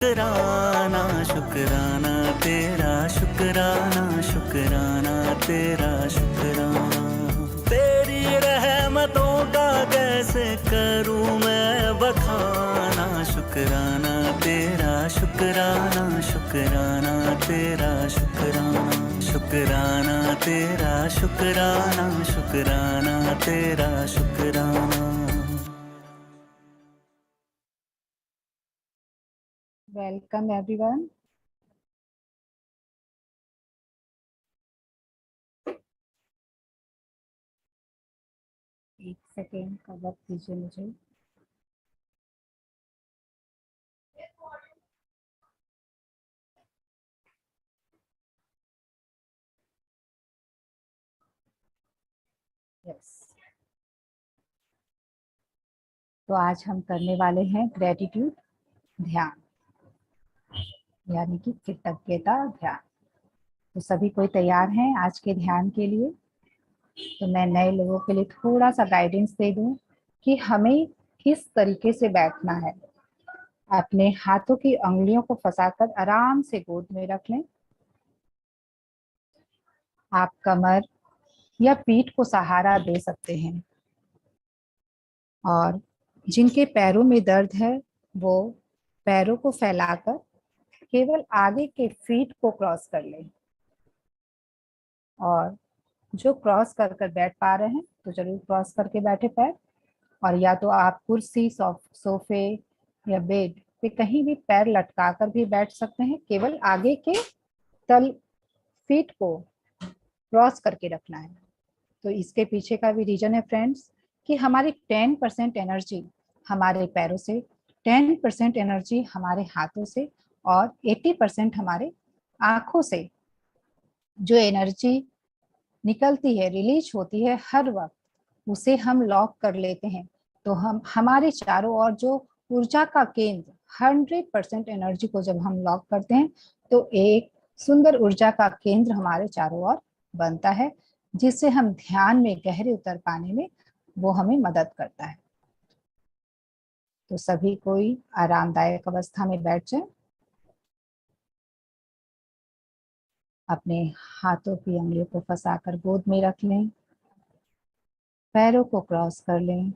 शुक्राना शुक्राना तेरा, शुक्राना शुक्राना तेरा, शुक्राना। तेरी रहमतों का कैसे करूं मैं बखाना, शुक्राना तेरा, शुक्राना शुक्राना तेरा, शुक्राना। शुक्राना तेरा, शुक्राना शुक्राना तेरा, शुक्राना। Welcome everyone. एक सेकेंड का वक्त दीजिए मुझे। यस, तो आज हम करने वाले हैं ग्रेटिट्यूड ध्यान, यानी कि कृतज्ञता ध्यान। तो सभी कोई तैयार हैं आज के ध्यान के लिए? तो मैं नए लोगों के लिए थोड़ा सा गाइडेंस दे दूं कि हमें किस तरीके से बैठना है। अपने हाथों की उंगलियों को फंसाकर आराम से गोद में रख लें। आप कमर या पीठ को सहारा दे सकते हैं, और जिनके पैरों में दर्द है वो पैरों को फैलाकर केवल आगे के फीट को क्रॉस कर लें। और जो क्रॉस कर कर बैठ पा रहे हैं तो जरूर क्रॉस करके बैठे पैर। और या तो आप कुर्सी, सोफे या बेड पे कहीं भी पैर लटका कर भी बैठ सकते हैं। केवल आगे के तल फीट को क्रॉस करके रखना है। तो इसके पीछे का भी रीजन है फ्रेंड्स कि हमारी 10% एनर्जी हमारे पैरों से, 10% एनर्जी हमारे हाथों से और 80% हमारे आंखों से जो एनर्जी निकलती है, रिलीज होती है हर वक्त, उसे हम लॉक कर लेते हैं। तो हम हमारे चारों ओर जो ऊर्जा का केंद्र 100% एनर्जी को जब हम लॉक करते हैं तो एक सुंदर ऊर्जा का केंद्र हमारे चारों ओर बनता है, जिससे हम ध्यान में गहरे उतर पाने में वो हमें मदद करता है। तो सभी कोई आरामदायक अवस्था में बैठ जाए। अपने हाथों की उंगलियों को फंसाकर गोद में रख लें, पैरों को क्रॉस कर लें।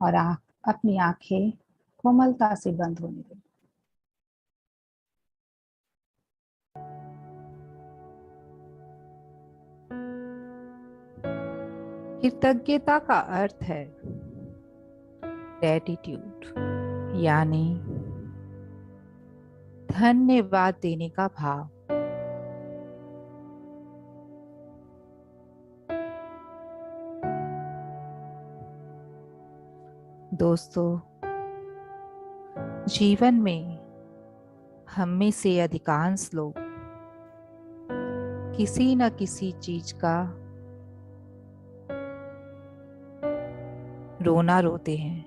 और अपनी आंखें कोमलता से बंद होने दें। कृतज्ञता का अर्थ है ग्रेटिट्यूड, यानी धन्यवाद देने का भाव। दोस्तों, जीवन में हम में से अधिकांश लोग किसी न किसी चीज का रोना रोते हैं।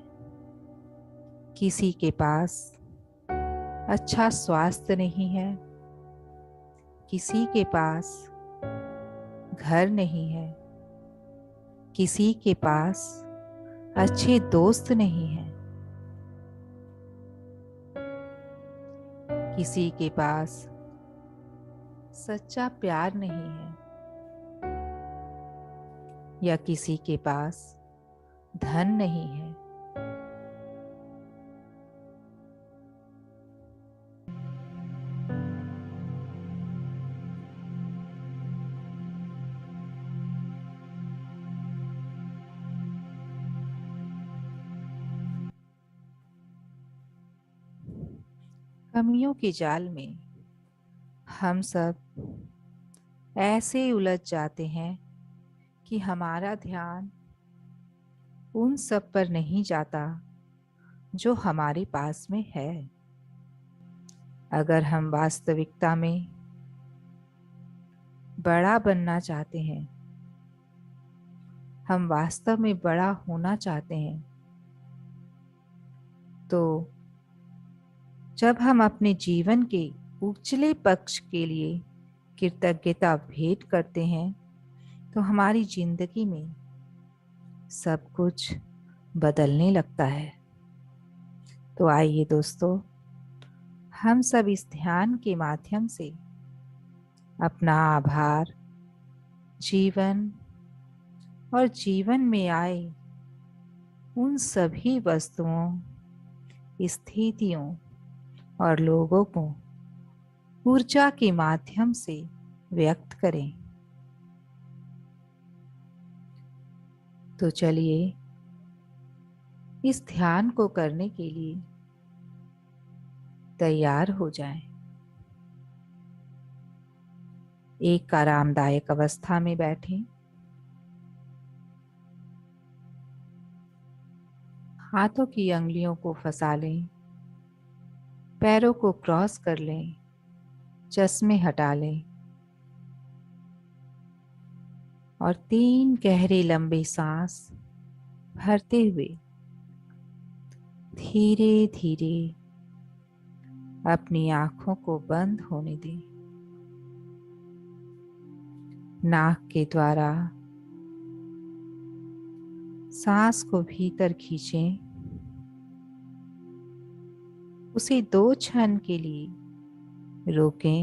किसी के पास अच्छा स्वास्थ्य नहीं है, किसी के पास घर नहीं है, किसी के पास अच्छे दोस्त नहीं है, किसी के पास सच्चा प्यार नहीं है, या किसी के पास धन नहीं है। कमियों के जाल में हम सब ऐसे उलझ जाते हैं कि हमारा ध्यान उन सब पर नहीं जाता जो हमारे पास में है। अगर हम वास्तविकता में बड़ा बनना चाहते हैं, हम वास्तव में बड़ा होना चाहते हैं, तो जब हम अपने जीवन के उछले पक्ष के लिए कृतज्ञता भेंट करते हैं तो हमारी जिंदगी में सब कुछ बदलने लगता है। तो आइए दोस्तों, हम सब इस ध्यान के माध्यम से अपना आभार जीवन और जीवन में आए उन सभी वस्तुओं, स्थितियों और लोगों को ऊर्जा के माध्यम से व्यक्त करें। तो चलिए इस ध्यान को करने के लिए तैयार हो जाएं। एक आरामदायक अवस्था में बैठें। हाथों की अंगुलियों को फंसा लें, पैरों को क्रॉस कर लें, चश्मे हटा लें और 3 गहरे लंबे सांस भरते हुए धीरे धीरे अपनी आंखों को बंद होने दें। नाक के द्वारा सांस को भीतर खींचें। उसे 2 क्षण के लिए रोकें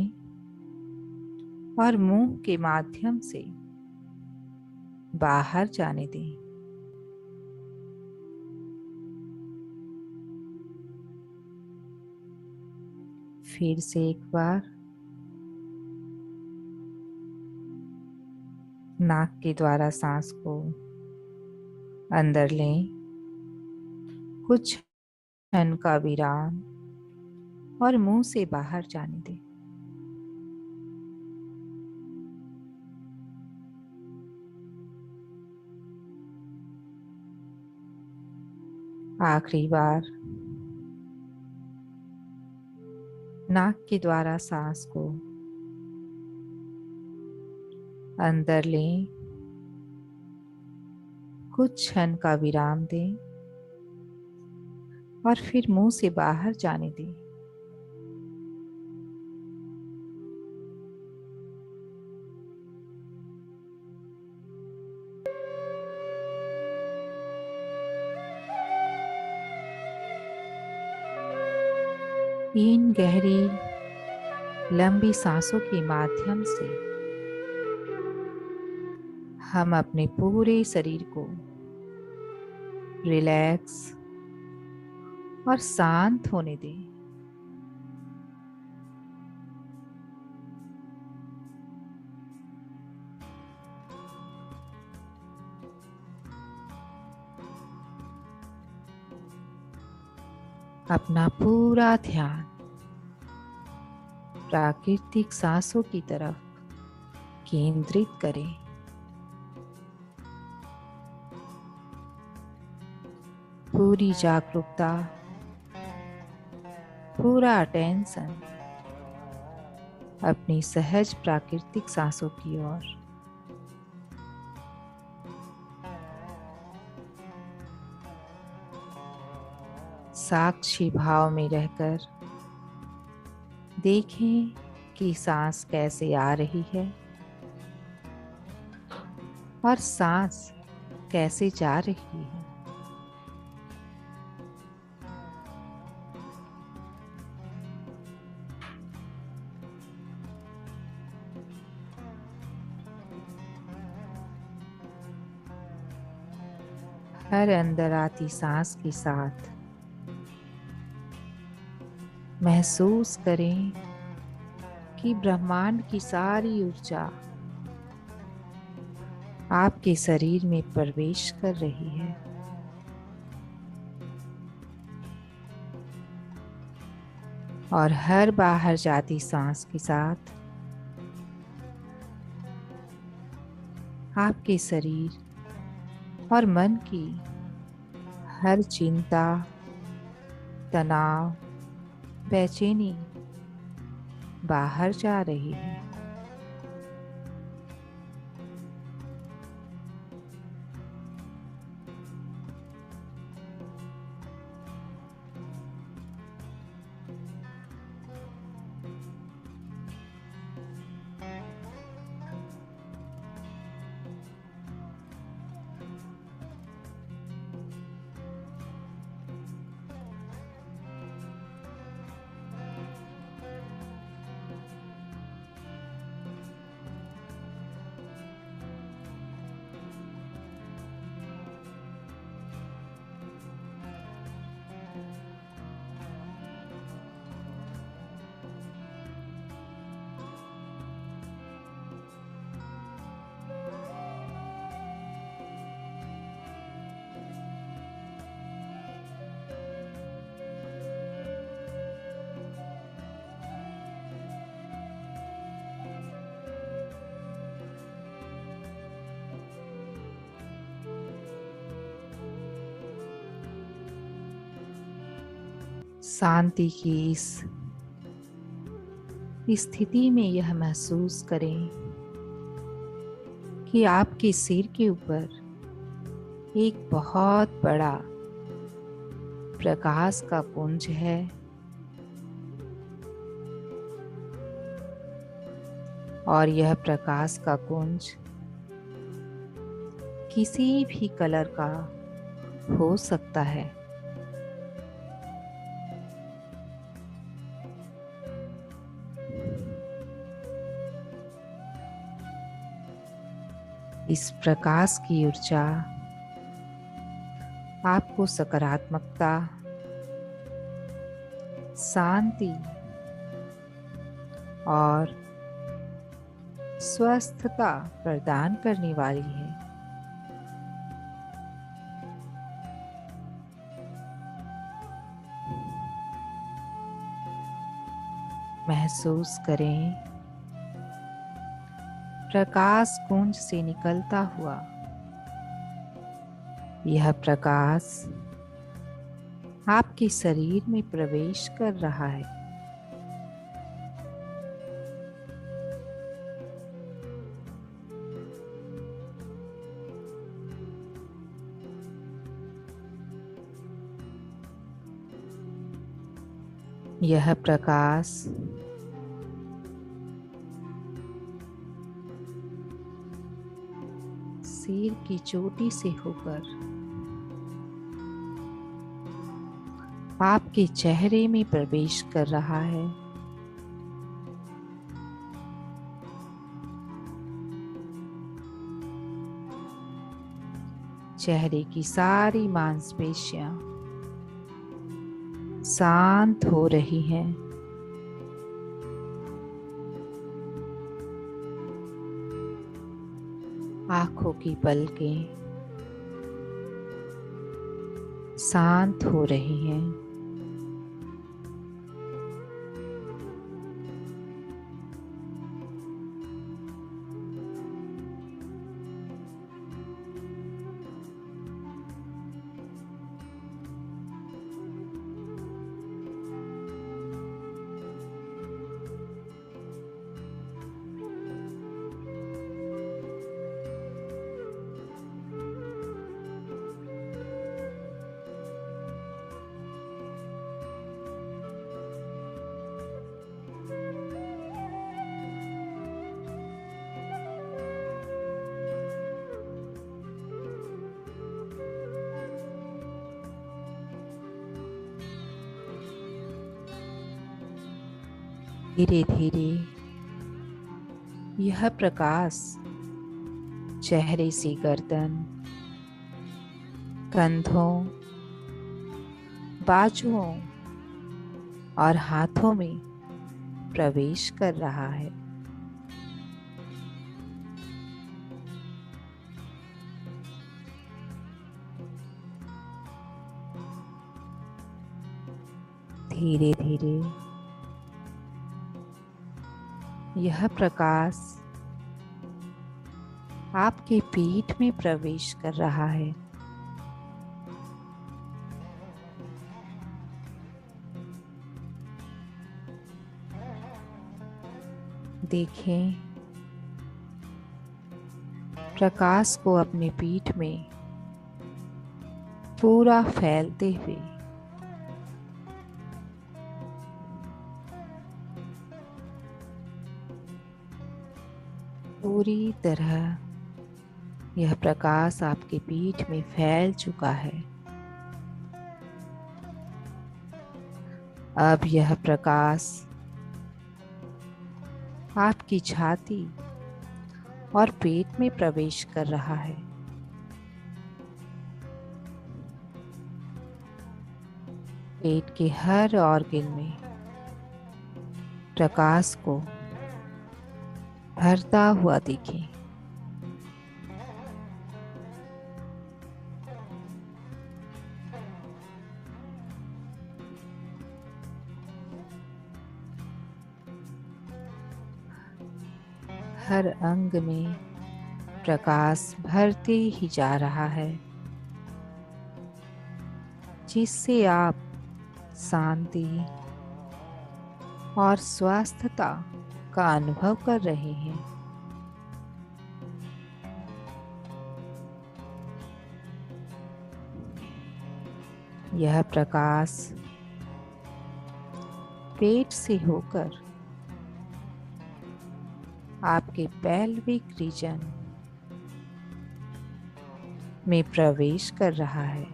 और मुंह के माध्यम से बाहर जाने दें। फिर से एक बार नाक के द्वारा सांस को अंदर लें, कुछ क्षण का विराम और मुंह से बाहर जाने दें। आखिरी बार नाक के द्वारा सांस को अंदर लें, कुछ क्षण का विराम दें और फिर मुंह से बाहर जाने दें। इन गहरी लंबी सांसों के माध्यम से हम अपने पूरे शरीर को रिलैक्स और शांत होने दें। अपना पूरा ध्यान प्राकृतिक सांसों की तरफ केंद्रित करें। पूरी जागरूकता, पूरा अटेंशन अपनी सहज प्राकृतिक सांसों की ओर। साक्षी भाव में रहकर देखें कि सांस कैसे आ रही है और सांस कैसे जा रही है। हर अंदर आती सांस के साथ महसूस करें कि ब्रह्मांड की सारी ऊर्जा आपके शरीर में प्रवेश कर रही है। और हर बाहर जाती सांस के साथ आपके शरीर और मन की हर चिंता, तनाव, बेचैनी बाहर जा रही है। शांति की इस स्थिति में यह महसूस करें कि आपके सिर के ऊपर एक बहुत बड़ा प्रकाश का पुंज है और यह प्रकाश का पुंज किसी भी कलर का हो सकता है। इस प्रकाश की ऊर्जा आपको सकारात्मकता, शांति और स्वस्थता प्रदान करने वाली है। महसूस करें प्रकाश कुंज से निकलता हुआ यह प्रकाश आपके शरीर में प्रवेश कर रहा है। यह प्रकाश सिर की चोटी से होकर आपके चेहरे में प्रवेश कर रहा है। चेहरे की सारी मांसपेशियां शांत हो रही हैं। आंखों की पलकें शांत हो रही हैं। धीरे धीरे यह प्रकाश चेहरे से गर्दन, कंधों, बाजुओं और हाथों में प्रवेश कर रहा है। धीरे धीरे यह प्रकाश आपके पीठ में प्रवेश कर रहा है। देखें प्रकाश को अपने पीठ में पूरा फैलते हुए। पूरी तरह यह प्रकाश आपके पीठ में फैल चुका है। अब यह प्रकाश आपकी छाती और पेट में प्रवेश कर रहा है। पेट के हर ऑर्गन में प्रकाश को भरता हुआ देखें। हर अंग में प्रकाश भरते ही जा रहा है, जिससे आप शांति और स्वस्थता का अनुभव कर रहे हैं। यह प्रकाश पेट से होकर आपके पेल्विक रीजन में प्रवेश कर रहा है।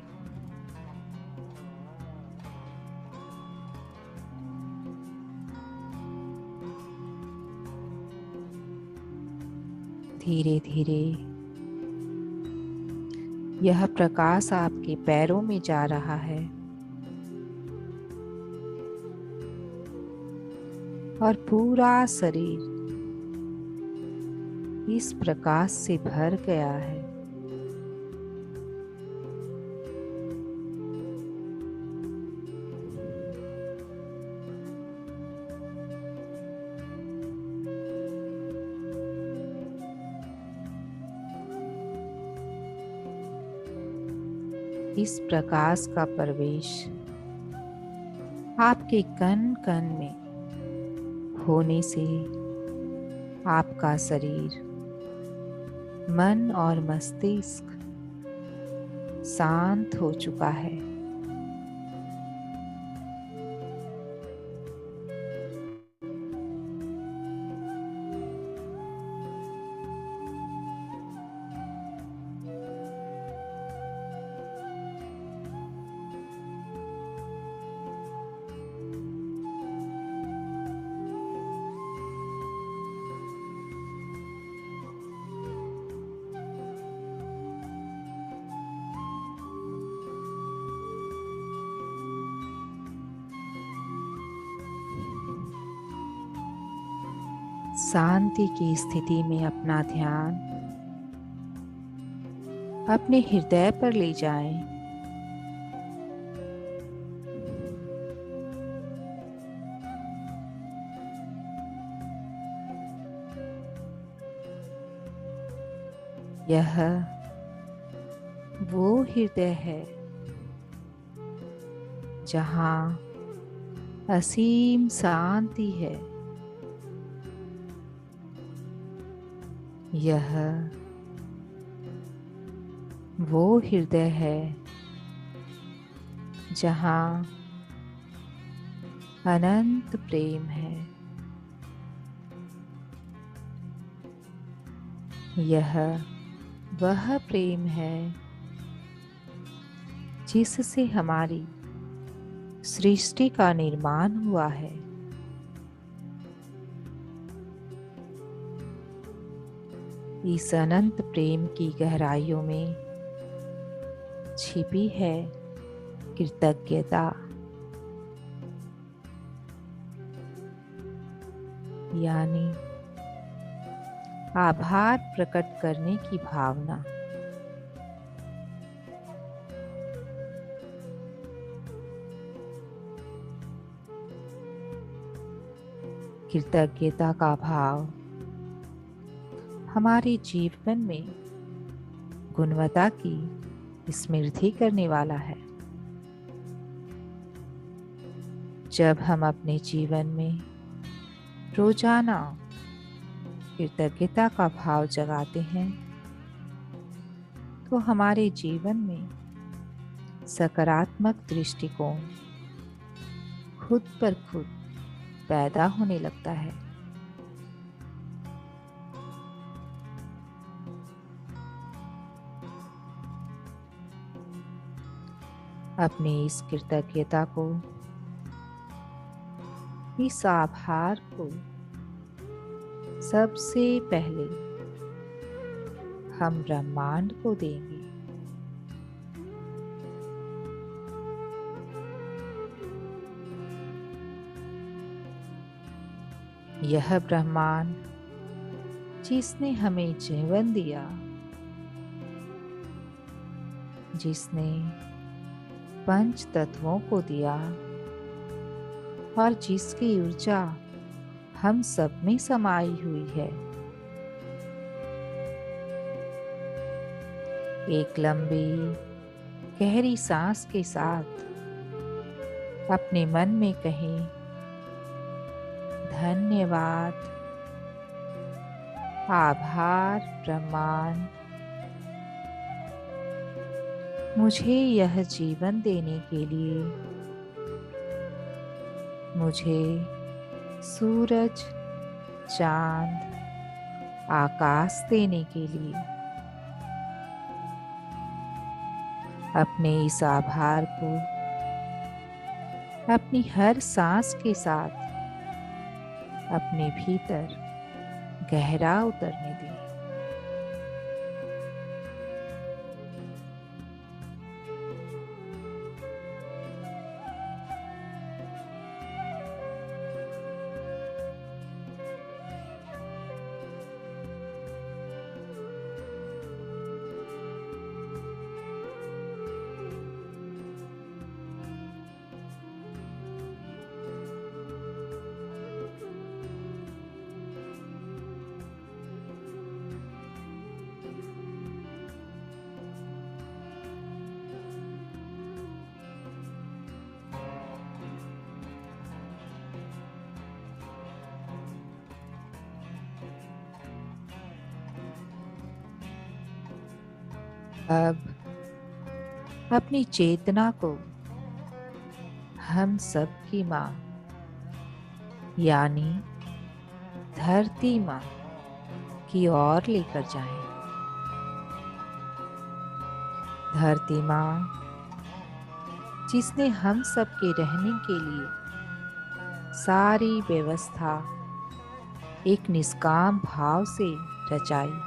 धीरे धीरे यह प्रकाश आपके पैरों में जा रहा है और पूरा शरीर इस प्रकाश से भर गया है। इस प्रकाश का प्रवेश आपके कण कण में होने से आपका शरीर, मन और मस्तिष्क शांत हो चुका है। शांति की स्थिति में अपना ध्यान अपने हृदय पर ले जाएं। यह वो हृदय है जहाँ असीम शांति है। यह वो हृदय है जहाँ अनंत प्रेम है। यह वह प्रेम है जिससे हमारी सृष्टि का निर्माण हुआ है। इस अनंत प्रेम की गहराइयों में छिपी है कृतज्ञता, यानी आभार प्रकट करने की भावना। कृतज्ञता का भाव हमारे जीवन में गुणवत्ता की स्मृति करने वाला है। जब हम अपने जीवन में रोजाना कृतज्ञता का भाव जगाते हैं तो हमारे जीवन में सकारात्मक दृष्टिकोण खुद पर खुद पैदा होने लगता है। अपने इस कृतज्ञता को, इस आभार को सबसे पहले हम ब्रह्मांड को देंगे। यह ब्रह्मांड जिसने हमें जीवन दिया, जिसने पंच तत्वों को दिया और जिसकी ऊर्जा हम सब में समाई हुई है। एक लंबी गहरी सांस के साथ अपने मन में कहें, धन्यवाद, आभार, प्रणाम, मुझे यह जीवन देने के लिए, मुझे सूरज, चांद, आकाश देने के लिए। अपने इस आभार को अपनी हर सांस के साथ अपने भीतर गहरा उतरने दें। अब अपनी चेतना को हम सब की माँ यानी धरती माँ की ओर लेकर जाएं। धरती माँ जिसने हम सब के रहने के लिए सारी व्यवस्था एक निष्काम भाव से रचाई।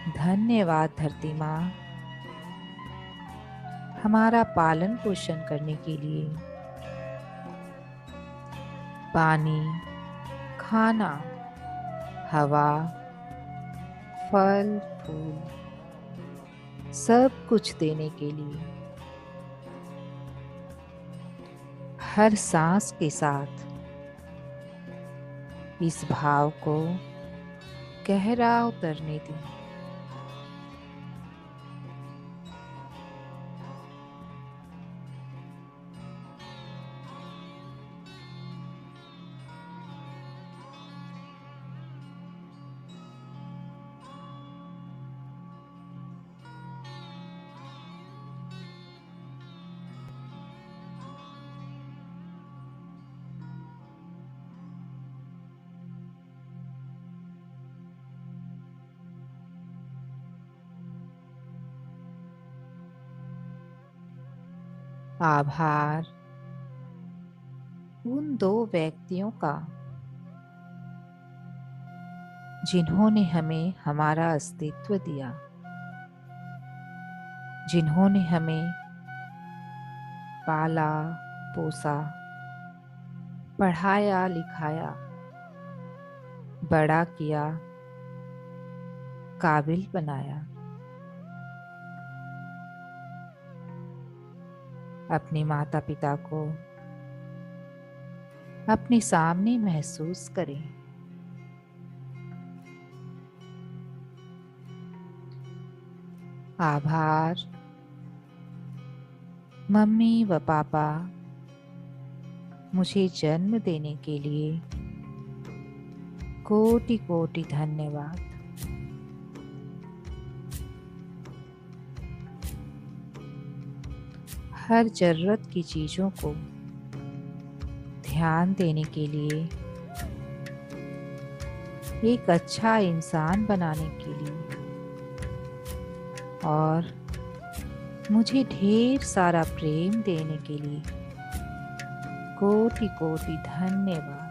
धन्यवाद धरती माँ, हमारा पालन पोषण करने के लिए। पानी, खाना, हवा, फल फूल सब कुछ देने के लिए। हर सांस के साथ इस भाव को गहरा उतरने दें। आभार उन दो व्यक्तियों का जिन्होंने हमें हमारा अस्तित्व दिया, जिन्होंने हमें पाला पोसा, पढ़ाया लिखाया, बड़ा किया, काबिल बनाया। अपने माता पिता को अपने सामने महसूस करें। आभार मम्मी व पापा, मुझे जन्म देने के लिए कोटि कोटि धन्यवाद। हर जरूरत की चीजों को ध्यान देने के लिए, एक अच्छा इंसान बनाने के लिए और मुझे ढेर सारा प्रेम देने के लिए कोटि कोटि धन्यवाद।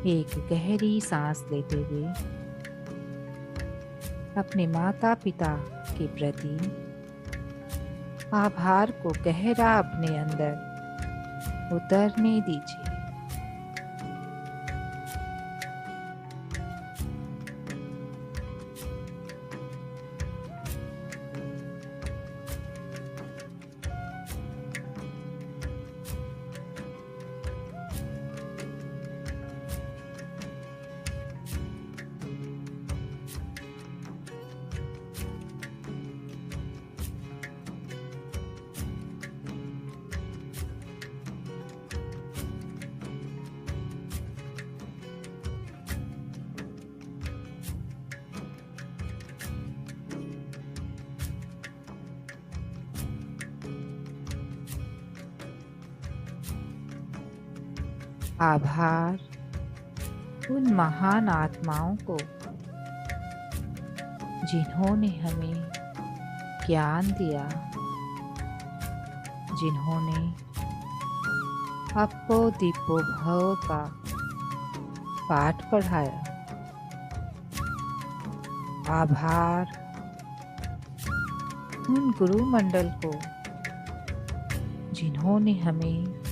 एक गहरी सांस लेते हुए अपने माता पिता के प्रति आभार को गहरा अपने अंदर उतरने दीजिए। आभार उन महान आत्माओं को जिन्होंने हमें ज्ञान दिया, जिन्होंने आपको दीपो भव का पाठ पढ़ाया। आभार उन गुरु मंडल को जिन्होंने हमें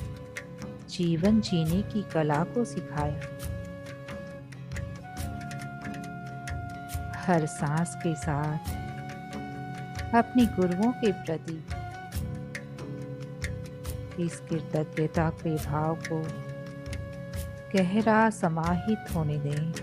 जीवन जीने की कला को सिखाया। हर सांस के साथ अपने गुरुओं के प्रति इस कृतज्ञता के भाव को गहरा समाहित होने दें।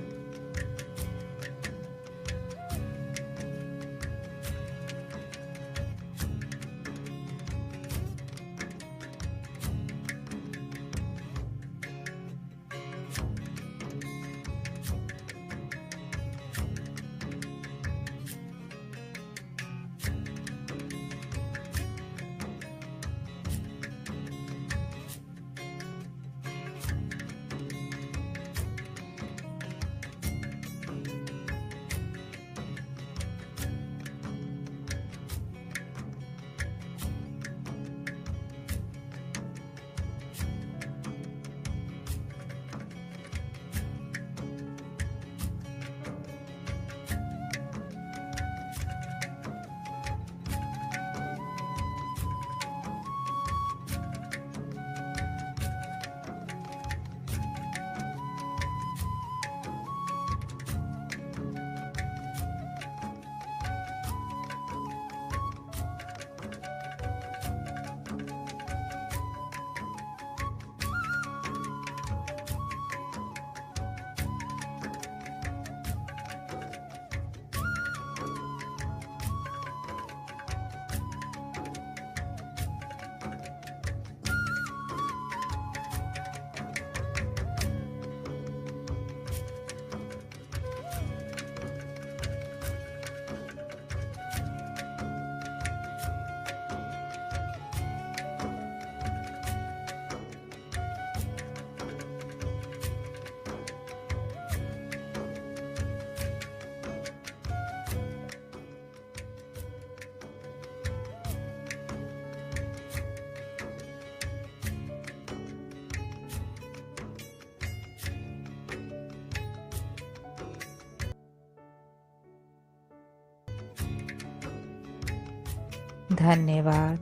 धन्यवाद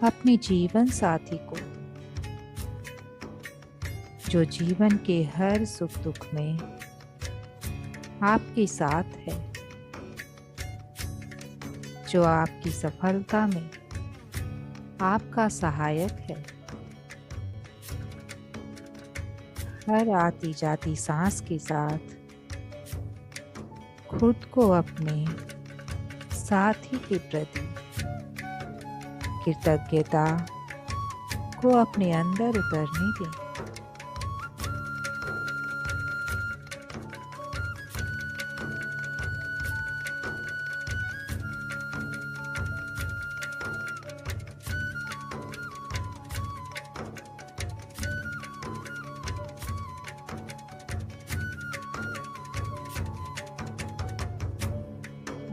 अपने जीवन साथी को जो जीवन के हर सुख दुख में आपके साथ है, जो आपकी सफलता में आपका सहायक है। हर आती जाती सांस के साथ खुद को अपने साथी के प्रति कृतज्ञता को अपने अंदर उतरने दें।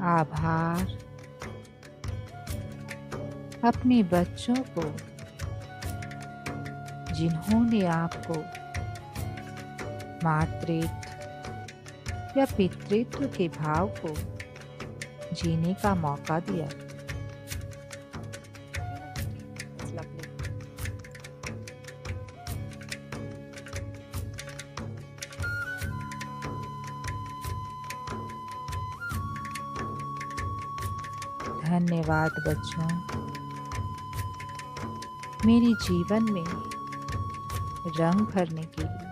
आभार अपने बच्चों को जिन्होंने आपको मातृत्व या पितृत्व के भाव को जीने का मौका दिया। धन्यवाद बच्चों, मेरे जीवन में रंग भरने के लिए।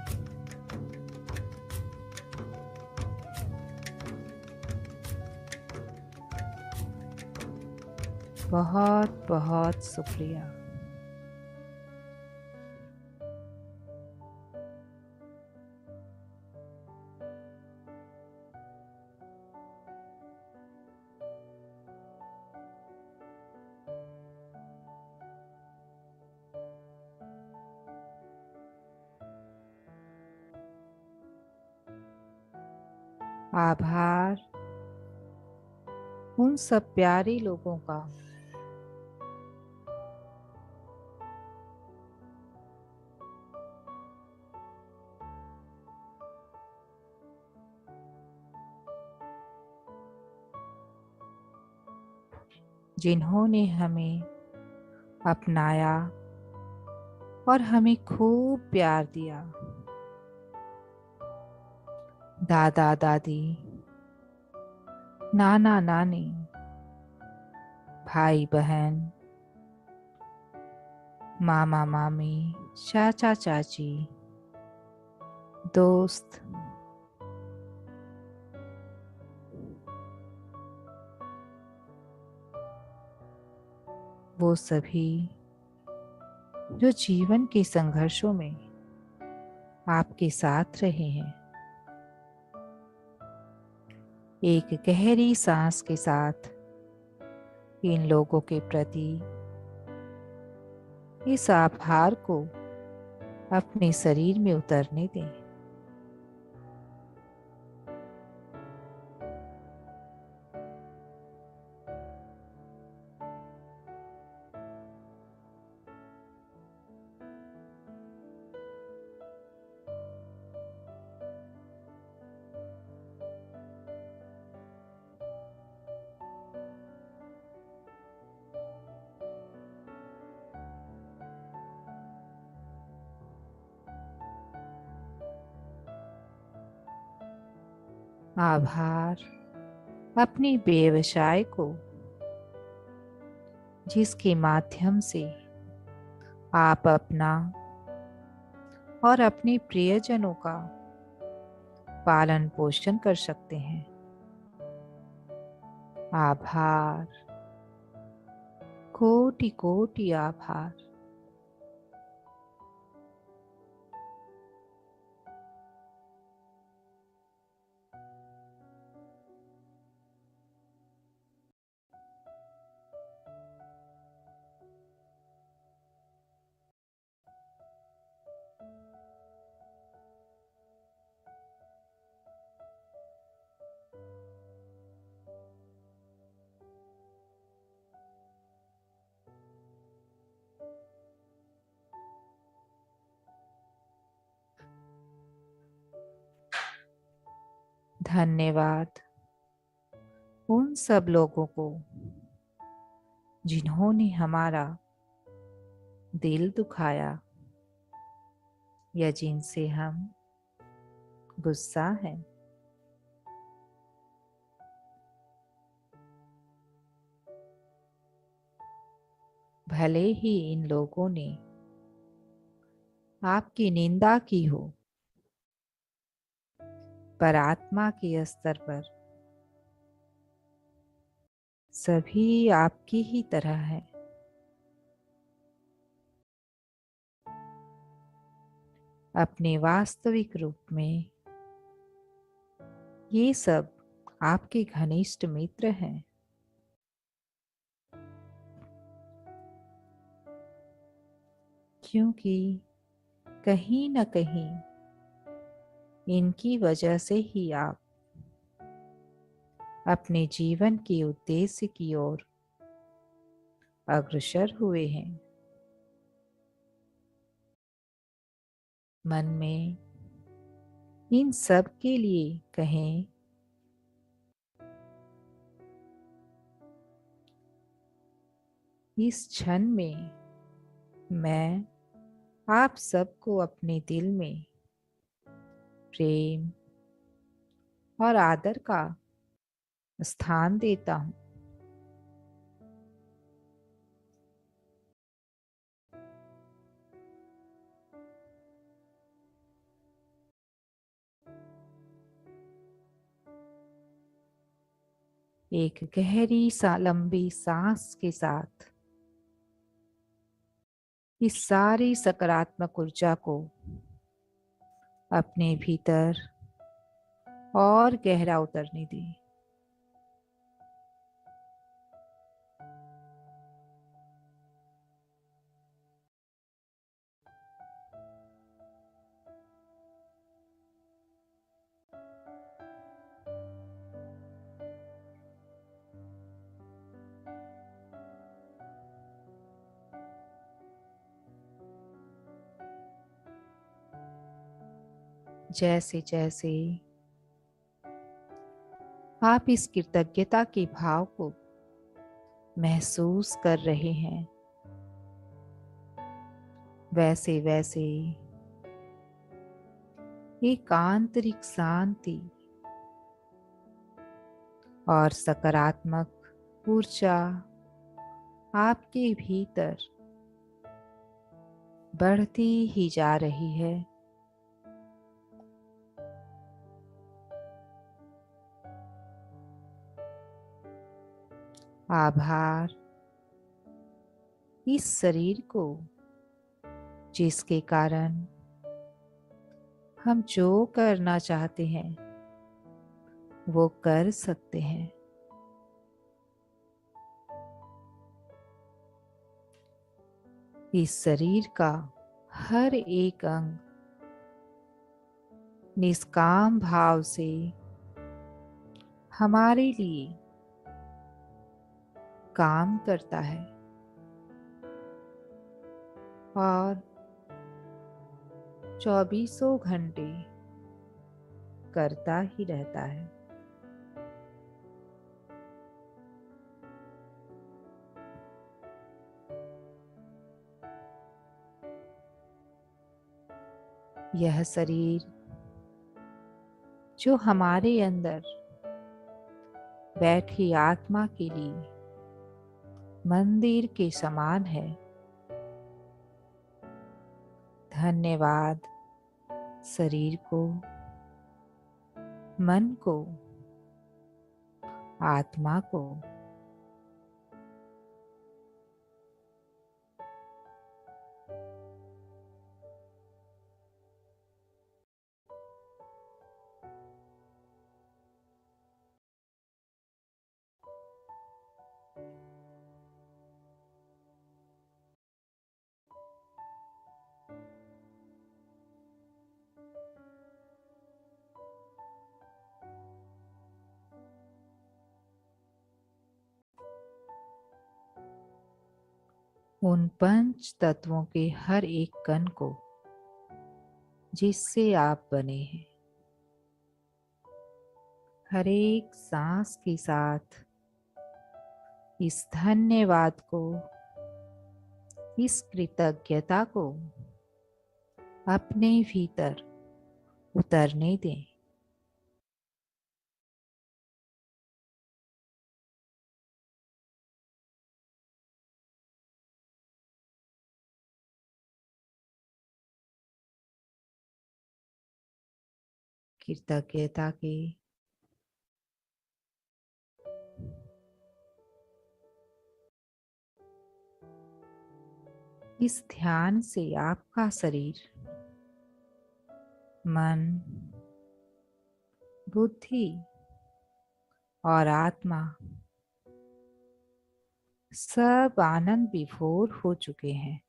बहुत बहुत शुक्रिया। आभार उन सब प्यारे लोगों का जिन्होंने हमें अपनाया और हमें खूब प्यार दिया। दादा दादी, नाना नानी, भाई बहन, मामा मामी, चाचा चाची, दोस्त, वो सभी जो जीवन के संघर्षों में आपके साथ रहे हैं। एक गहरी सांस के साथ इन लोगों के प्रति इस आभार को अपने शरीर में उतरने दें। आभार अपनी व्यवसाय को, जिसके माध्यम से आप अपना और अपने प्रियजनों का पालन पोषण कर सकते हैं। आभार, कोटि कोटि आभार। धन्यवाद उन सब लोगों को जिन्होंने हमारा दिल दुखाया या जिनसे हम गुस्सा हैं। भले ही इन लोगों ने आपकी निंदा की हो, पर आत्मा के स्तर पर सभी आपकी ही तरह है। अपने वास्तविक रूप में ये सब आपके घनिष्ठ मित्र हैं। क्योंकि कहीं न कहीं इनकी वजह से ही आप अपने जीवन के उद्देश्य की ओर अग्रसर हुए हैं। मन में इन सब के लिए कहें, इस क्षण में मैं आप सबको अपने दिल में प्रेम और आदर का स्थान देता हूँ। एक गहरी सा लंबी सांस के साथ इस सारी सकारात्मक ऊर्जा को अपने भीतर और गहरा उतरने दें। जैसे जैसे आप इस कृतज्ञता के भाव को महसूस कर रहे हैं, वैसे वैसे एक आंतरिक शांति और सकारात्मक ऊर्जा आपके भीतर बढ़ती ही जा रही है। आभार इस शरीर को, जिसके कारण हम जो करना चाहते हैं वो कर सकते हैं। इस शरीर का हर एक अंग निष्काम भाव से हमारे लिए काम करता है और 24 घंटे करता ही रहता है। यह शरीर जो हमारे अंदर बैठी आत्मा के लिए मंदिर के समान है, धन्यवाद शरीर को, मन को, आत्मा को। उन पंच तत्वों के हर एक कण को जिससे आप बने हैं, हर एक सांस के साथ इस धन्यवाद को, इस कृतज्ञता को अपने भीतर उतरने दें। कृतज्ञता के इस ध्यान से आपका शरीर, मन, बुद्धि और आत्मा सब आनंद विभोर हो चुके हैं।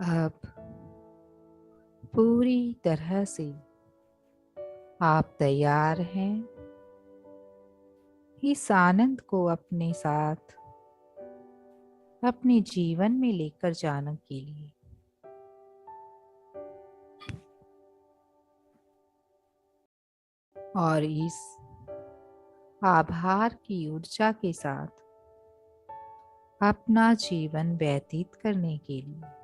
अब पूरी तरह से आप तैयार हैं इस आनंद को अपने साथ अपने जीवन में लेकर जाने के लिए। और इस आभार की ऊर्जा के साथ अपना जीवन व्यतीत करने के लिए।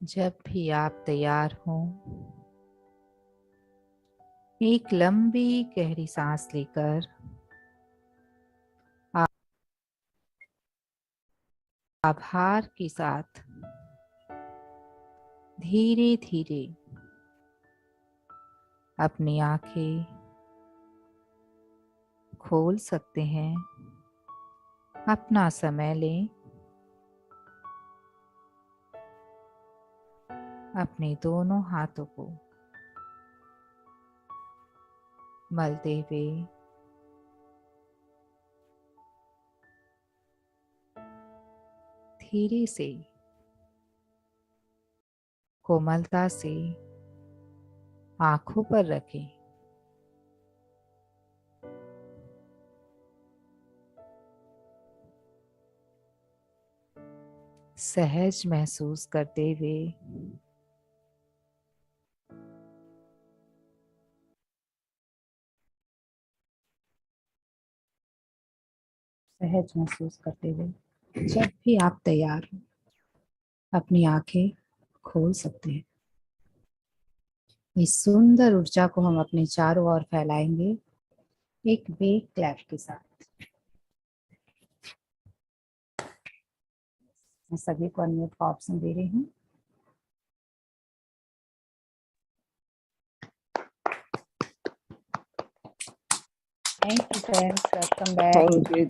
जब भी आप तैयार हों, एक लंबी गहरी सांस लेकर आभार के साथ धीरे धीरे अपनी आंखें खोल सकते हैं। अपना समय लें। अपने दोनों हाथों को मलते हुए धीरे से कोमलता से आंखों पर रखें। सहज महसूस करते हुए सहज महसूस करते हुए जब भी आप तैयार हो अपनी आंखें खोल सकते हैं। इस सुंदर ऊर्जा को हम अपने चारों ओर फैलाएंगे एक बिग क्लैप के साथ। मैं सभी को अनम्यूट का ऑप्शन दे रही हूँ। Thank you friends, welcome back.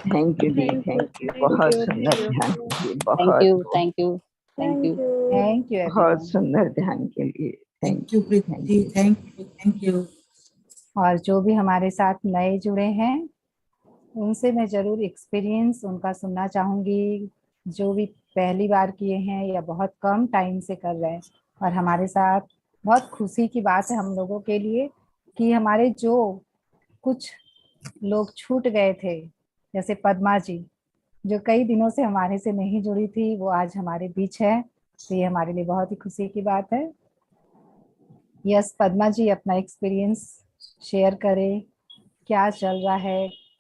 Thank you the, thank you. बहुत सुंदर ध्यान के लिए, बहुत थैंक यू बहुत सुंदर ध्यान के लिए thank you Preeti, thank you. और जो भी हमारे साथ नए जुड़े हैं उनसे मैं जरूर एक्सपीरियंस उनका सुनना चाहूंगी, जो भी पहली बार किए हैं या बहुत कम टाइम से कर रहे हैं। और हमारे साथ बहुत खुशी की बात है हम लोगों के लिए कि हमारे जो कुछ लोग छूट गए थे, जैसे पद्मा जी जो कई दिनों से हमारे से नहीं जुड़ी थी, वो आज हमारे बीच है। तो ये हमारे लिए बहुत ही खुशी की बात है। यस पद्मा जी, अपना एक्सपीरियंस शेयर करें, क्या चल रहा है,